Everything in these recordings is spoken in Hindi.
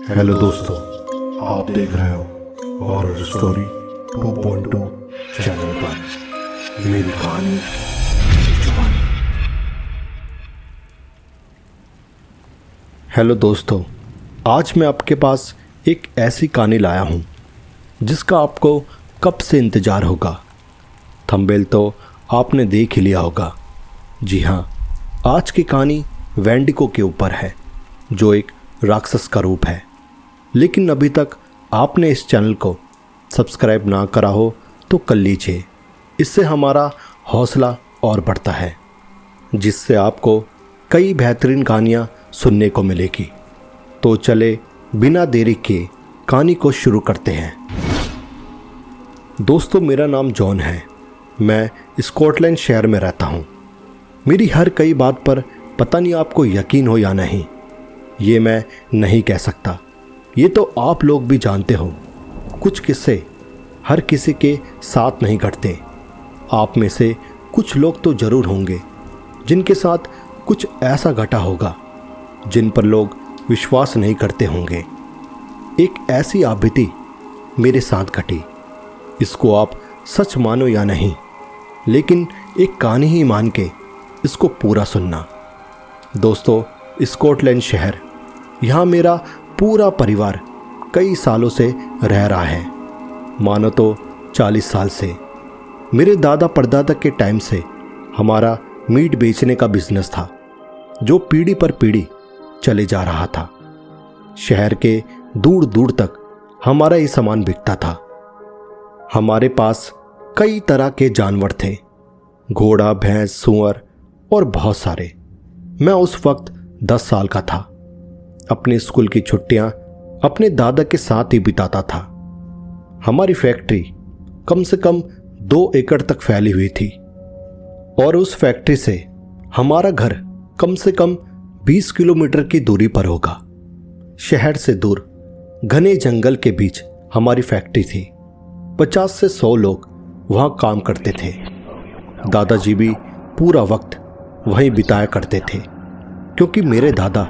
हेलो दोस्तों, आप देख रहे हो हॉरर स्टोरी 2.2 चैनल पर मेरी कहानी जुबानी। हेलो दोस्तों, आज मैं आपके पास एक ऐसी कहानी लाया हूँ जिसका आपको कब से इंतज़ार होगा। थंबनेल तो आपने देख ही लिया होगा। जी हाँ, आज की कहानी वेंडिगो के ऊपर है, जो एक राक्षस का रूप है। लेकिन अभी तक आपने इस चैनल को सब्सक्राइब ना करा हो तो कर लीजिए। इससे हमारा हौसला और बढ़ता है, जिससे आपको कई बेहतरीन कहानियाँ सुनने को मिलेगी। तो चले बिना देरी के कहानी को शुरू करते हैं। दोस्तों, मेरा नाम जॉन है। मैं स्कॉटलैंड शहर में रहता हूँ। मेरी हर कई बात पर पता नहीं आपको यकीन हो या नहीं, ये मैं नहीं कह सकता। ये तो आप लोग भी जानते हो, कुछ किस्से हर किसी के साथ नहीं घटते। आप में से कुछ लोग तो ज़रूर होंगे जिनके साथ कुछ ऐसा घटा होगा जिन पर लोग विश्वास नहीं करते होंगे। एक ऐसी आपबीती मेरे साथ घटी। इसको आप सच मानो या नहीं, लेकिन एक कहानी ही मान के इसको पूरा सुनना। दोस्तों, स्कॉटलैंड शहर, यहाँ मेरा पूरा परिवार कई सालों से रह रहा है, मानो तो 40 साल से। मेरे दादा परदादा के टाइम से हमारा मीट बेचने का बिजनेस था, जो पीढ़ी पर पीढ़ी चले जा रहा था। शहर के दूर दूर तक हमारा ये सामान बिकता था। हमारे पास कई तरह के जानवर थे, घोड़ा, भैंस, सूअर और बहुत सारे। मैं उस वक्त 10 साल का था। अपने स्कूल की छुट्टियां अपने दादा के साथ ही बिताता था। हमारी फैक्ट्री कम से कम 2 एकड़ तक फैली हुई थी, और उस फैक्ट्री से हमारा घर कम से कम 20 किलोमीटर की दूरी पर होगा। शहर से दूर घने जंगल के बीच हमारी फैक्ट्री थी। 50 से 100 लोग वहां काम करते थे। दादाजी भी पूरा वक्त वहीं बिताया करते थे, क्योंकि मेरे दादा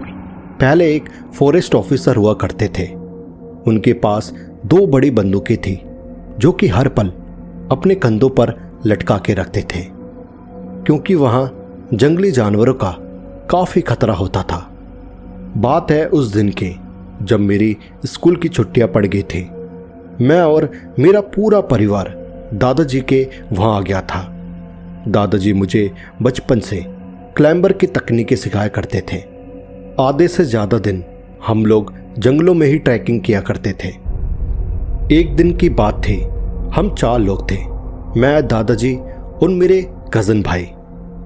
पहले एक फॉरेस्ट ऑफिसर हुआ करते थे। उनके पास 2 बड़ी बंदूकें थी, जो कि हर पल अपने कंधों पर लटका के रखते थे, क्योंकि वहां जंगली जानवरों का काफ़ी खतरा होता था। बात है उस दिन की, जब मेरी स्कूल की छुट्टियां पड़ गई थी। मैं और मेरा पूरा परिवार दादाजी के वहां आ गया था। दादाजी मुझे बचपन से क्लाइंबर की तकनीकें सिखाया करते थे। आधे से ज़्यादा दिन हम लोग जंगलों में ही ट्रैकिंग किया करते थे। एक दिन की बात थी, हम 4 लोग थे, मैं, दादाजी और मेरे कज़न भाई,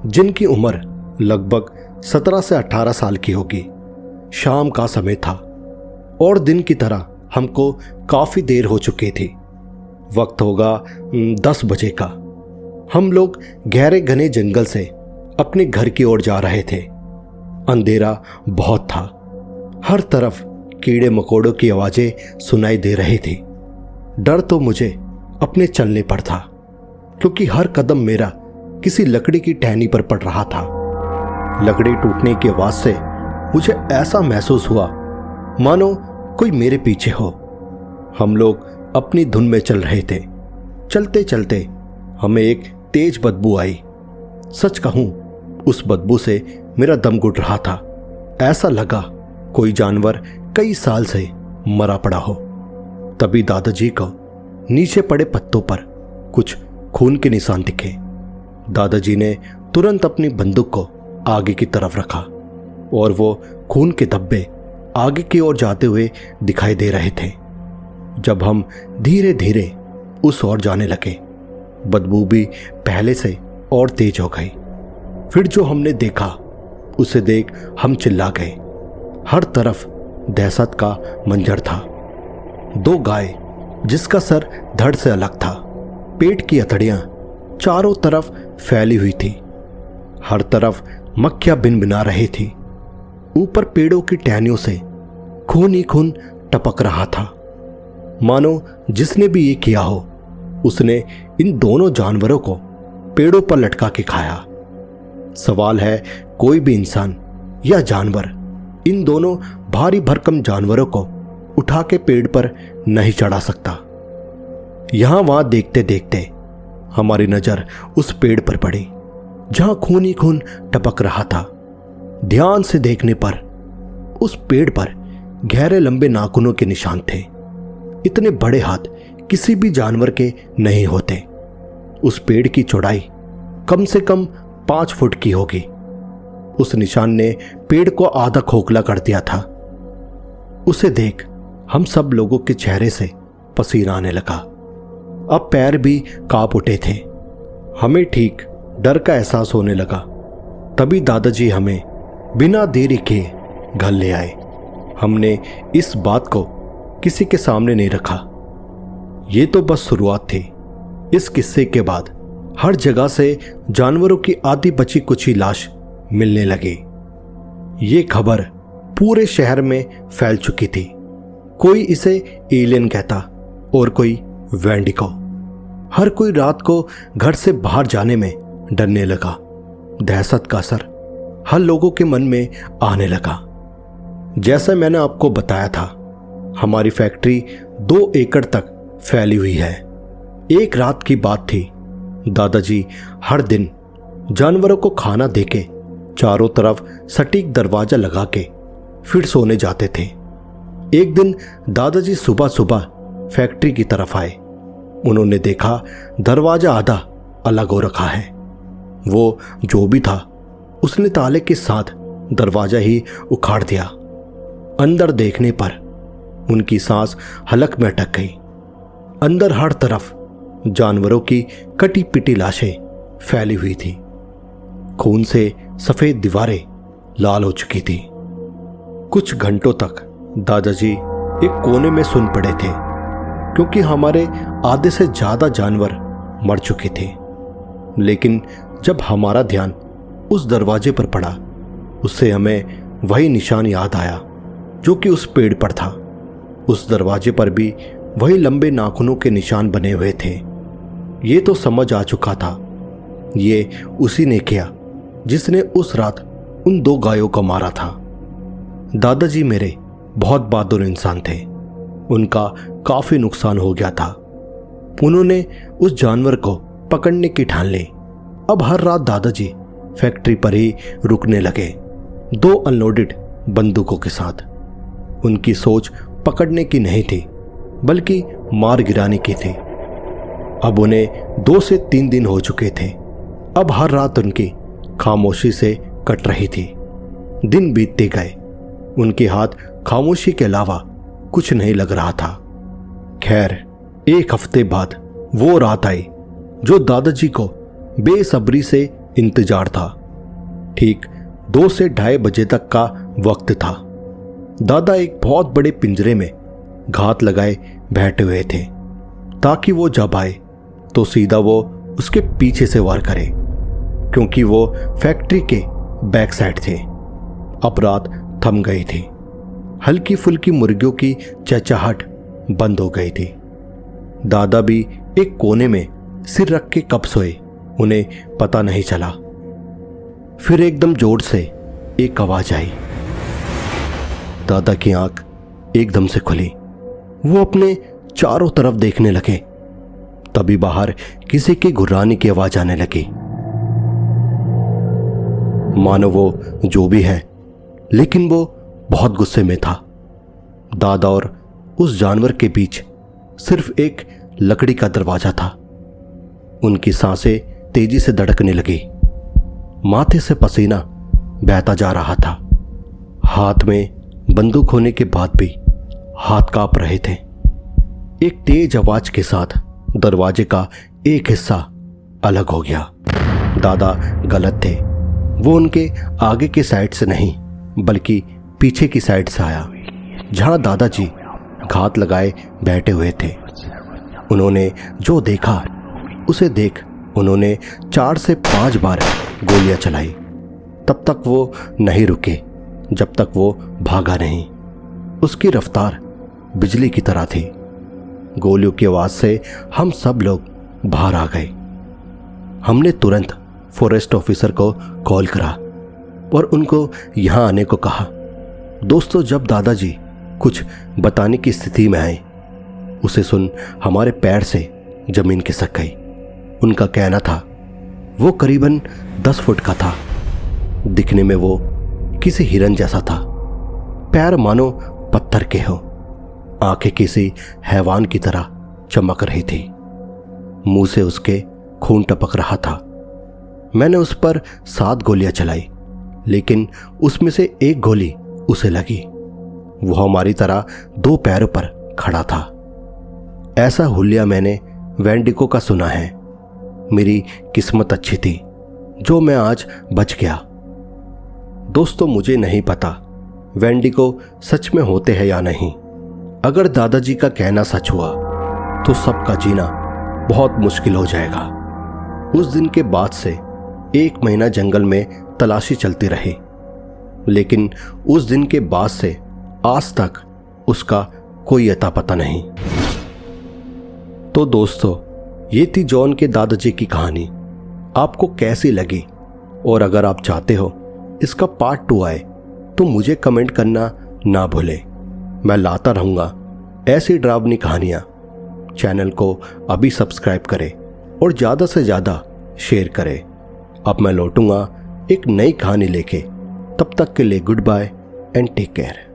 जिनकी उम्र लगभग 17 से 18 साल की होगी। शाम का समय था और दिन की तरह हमको काफ़ी देर हो चुकी थी। वक्त होगा 10 बजे का। हम लोग गहरे घने जंगल से अपने घर की ओर जा रहे थे। अंधेरा बहुत था। हर तरफ कीड़े मकोड़ों की आवाज़ें सुनाई दे रही थी। डर तो मुझे अपने चलने पर था, क्योंकि हर कदम मेरा किसी लकड़ी की टहनी पर पड़ रहा था। लकड़ी टूटने की आवाज़ से मुझे ऐसा महसूस हुआ मानो कोई मेरे पीछे हो। हम लोग अपनी धुन में चल रहे थे। चलते चलते हमें एक तेज बदबू आई। सच कहूं, उस बदबू से मेरा दम घुट रहा था। ऐसा लगा कोई जानवर कई साल से मरा पड़ा हो। तभी दादाजी को नीचे पड़े पत्तों पर कुछ खून के निशान दिखे। दादाजी ने तुरंत अपनी बंदूक को आगे की तरफ रखा, और वो खून के धब्बे आगे की ओर जाते हुए दिखाई दे रहे थे। जब हम धीरे धीरे उस ओर जाने लगे, बदबू भी पहले से और तेज हो गई। फिर जो हमने देखा, उसे देख हम चिल्ला गए। हर तरफ दहशत का मंजर था। 2 गाय, जिसका सर धड़ से अलग था, पेट की हथड़ियां चारों तरफ फैली हुई थी। हर तरफ मक्खियां भिनभिना रही थी। ऊपर पेड़ों की टहनियों से खून ही खून टपक रहा था, मानो जिसने भी ये किया हो उसने इन दोनों जानवरों को पेड़ों पर लटका के खाया। सवाल है, कोई भी इंसान या जानवर इन दोनों भारी भरकम जानवरों को उठा के पेड़ पर नहीं चढ़ा सकता। यहां वहां देखते देखते हमारी नजर उस पेड़ पर पड़ी जहां खून ही खून टपक रहा था। ध्यान से देखने पर उस पेड़ पर गहरे लंबे नाखूनों के निशान थे। इतने बड़े हाथ किसी भी जानवर के नहीं होते। उस पेड़ की चौड़ाई कम से कम 5 फुट की होगी। उस निशान ने पेड़ को आधा खोखला कर दिया था। उसे देख हम सब लोगों के चेहरे से पसीना आने लगा। अब पैर भी कांप उठे थे। हमें ठीक डर का एहसास होने लगा। तभी दादाजी हमें बिना देरी के घर ले आए। हमने इस बात को किसी के सामने नहीं रखा। ये तो बस शुरुआत थी। इस किस्से के बाद हर जगह से जानवरों की आधी बची कुची लाश मिलने लगी। ये खबर पूरे शहर में फैल चुकी थी। कोई इसे एलियन कहता और कोई वेंडिको। हर कोई रात को घर से बाहर जाने में डरने लगा। दहशत का असर हर लोगों के मन में आने लगा। जैसा मैंने आपको बताया था, हमारी फैक्ट्री 2 एकड़ तक फैली हुई है। एक रात की बात थी। दादाजी हर दिन जानवरों को खाना देके चारों तरफ सटीक दरवाजा लगा के फिर सोने जाते थे। एक दिन दादाजी सुबह सुबह फैक्ट्री की तरफ आए। उन्होंने देखा दरवाजा आधा अलग हो रखा है। वो जो भी था उसने ताले के साथ दरवाजा ही उखाड़ दिया। अंदर देखने पर उनकी सांस हलक में अटक गई। अंदर हर तरफ जानवरों की कटी पिटी लाशें फैली हुई थी। खून से सफेद दीवारें लाल हो चुकी थी। कुछ घंटों तक दादाजी एक कोने में सुन पड़े थे, क्योंकि हमारे आधे से ज्यादा जानवर मर चुके थे। लेकिन जब हमारा ध्यान उस दरवाजे पर पड़ा, उससे हमें वही निशान याद आया जो कि उस पेड़ पर था। उस दरवाजे पर भी वही लंबे नाखूनों के निशान बने हुए थे। ये तो समझ आ चुका था, ये उसी ने किया जिसने उस रात उन 2 गायों को मारा था। दादाजी मेरे बहुत बहादुर इंसान थे। उनका काफी नुकसान हो गया था। उन्होंने उस जानवर को पकड़ने की ठान ली। अब हर रात दादाजी फैक्ट्री पर ही रुकने लगे, 2 अनलोडेड बंदूकों के साथ। उनकी सोच पकड़ने की नहीं थी, बल्कि मार गिराने की थी। अब उन्हें 2 से 3 दिन हो चुके थे। अब हर रात उनकी खामोशी से कट रही थी। दिन बीतते गए, उनके हाथ खामोशी के अलावा कुछ नहीं लग रहा था। खैर, 1 हफ्ते बाद वो रात आई जो दादाजी को बेसब्री से इंतजार था। ठीक 2 से 2:30 बजे तक का वक्त था। दादा एक बहुत बड़े पिंजरे में घात लगाए बैठे हुए थे, ताकि वो जब आए तो सीधा वो उसके पीछे से वार करे, क्योंकि वो फैक्ट्री के बैक साइड थे। अब रात थम गई थी। हल्की फुल्की मुर्गियों की चहचहाहट बंद हो गई थी। दादा भी एक कोने में सिर रख के कब सोए, उन्हें पता नहीं चला। फिर एकदम जोर से एक आवाज आई। दादा की आंख एकदम से खुली। वो अपने चारों तरफ देखने लगे। तभी बाहर किसी की घुर्राने की आवाज आने लगी। मानो वो जो भी है, लेकिन वो बहुत गुस्से में था। दादा और उस जानवर के बीच सिर्फ एक लकड़ी का दरवाजा था। उनकी सांसें तेजी से धड़कने लगी। माथे से पसीना बहता जा रहा था। हाथ में बंदूक होने के बाद भी हाथ कांप रहे थे। एक तेज आवाज के साथ दरवाजे का एक हिस्सा अलग हो गया। दादा गलत थे। वो उनके आगे के साइड से नहीं, बल्कि पीछे की साइड से आया, जहां दादाजी घात लगाए बैठे हुए थे। उन्होंने जो देखा उसे देख उन्होंने 4 से 5 बार गोलियां चलाई। तब तक वो नहीं रुके जब तक वो भागा नहीं। उसकी रफ्तार बिजली की तरह थी। गोलियों की आवाज से हम सब लोग बाहर आ गए। हमने तुरंत फॉरेस्ट ऑफिसर को कॉल करा और उनको यहां आने को कहा। दोस्तों, जब दादाजी कुछ बताने की स्थिति में आए। उसे सुन हमारे पैर से जमीन खिसक गई। उनका कहना था वो करीबन 10 फुट का था। दिखने में वो किसी हिरन जैसा था। पैर मानो पत्थर के हो, आंखें किसी हैवान की तरह चमक रही थी। मुंह से उसके खून टपक रहा था। मैंने उस पर 7 गोलियां चलाई, लेकिन उसमें से एक गोली उसे लगी। वो हमारी तरह 2 पैरों पर खड़ा था। ऐसा हुलिया मैंने वेंडिको का सुना है। मेरी किस्मत अच्छी थी जो मैं आज बच गया। दोस्तों, मुझे नहीं पता वेंडिको सच में होते हैं या नहीं। अगर दादाजी का कहना सच हुआ तो सबका जीना बहुत मुश्किल हो जाएगा। उस दिन के बाद से 1 महीना जंगल में तलाशी चलती रही, लेकिन उस दिन के बाद से आज तक उसका कोई अता पता नहीं। तो दोस्तों, ये थी जॉन के दादाजी की कहानी। आपको कैसी लगी? और अगर आप चाहते हो इसका पार्ट 2 आए तो मुझे कमेंट करना ना भूलें। मैं लाता रहूँगा ऐसी डरावनी कहानियाँ। चैनल को अभी सब्सक्राइब करें और ज़्यादा से ज़्यादा शेयर करें। अब मैं लौटूंगा एक नई कहानी लेके। तब तक के लिए goodbye and take care.